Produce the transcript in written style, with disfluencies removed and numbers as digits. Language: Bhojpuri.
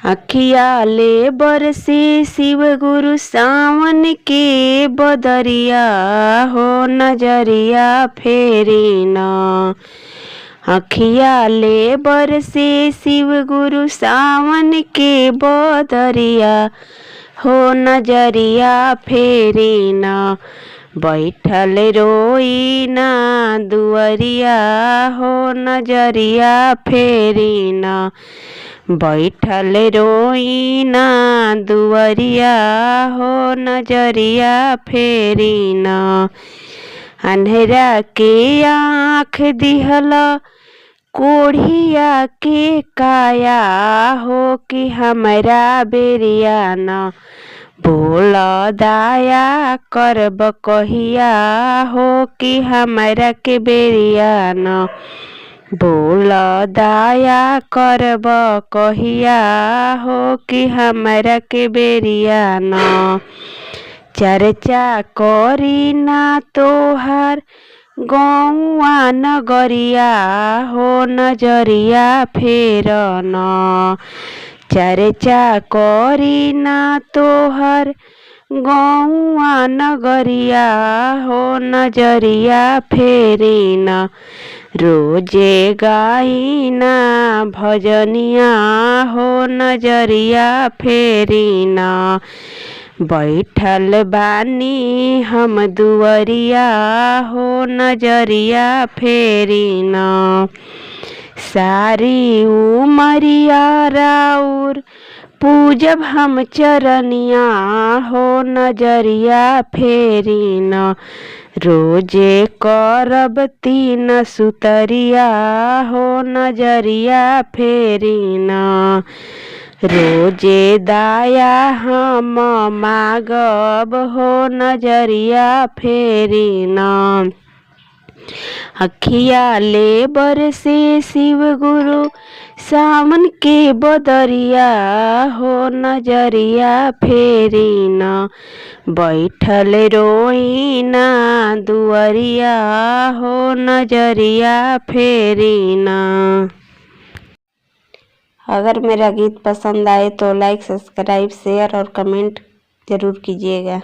अखिया ले बरसे शिव गुरु सावन के बदरिया हो नजरिया फेरी ना। अखिया ले बरसे शिव गुरु सावन के बदरिया हो नजरिया फेरी ना। बैठल रोई ना दुअरिया हो नजरिया फेरी ना। बैठल रोई ना दुअरिया हो नजरिया फेरी ना। अंधेरा के आँख दिहला कोढ़िया के काया हो कि हमरा बेरिया ना। बोल दाया करब कहिया हो कि हमरा के बेरिया ना। बोल दाया करब कहिया हो कि हमरा के बेरिया ना। चर्चा करी ना तोहार गौआ नगरिया हो नजरिया फेर ना। चर्चा करी ना तोहर गौआ नगरिया हो नजरिया फेरी ना। रोजे गाई ना भजनिया हो नजरिया फेरी ना। बैठल बानी हम दुअरिया हो नजरिया फेरी ना। सारी उमरिया राउर पूजब हम चरनिया हो नजरिया फेरी ना। रोजे करब तीन सुतरिया हो नजरिया फेरी ना। रोजे दाया हम मागब हो नजरिया फेरी ना। अखिया ले बरसे शिव गुरु सावन के बदरिया हो नजरिया फेरी ना। बैठल रोई ना दुअरिया हो नजरिया फेरी ना। अगर मेरा गीत पसंद आए तो लाइक सब्सक्राइब शेयर और कमेंट ज़रूर कीजिएगा।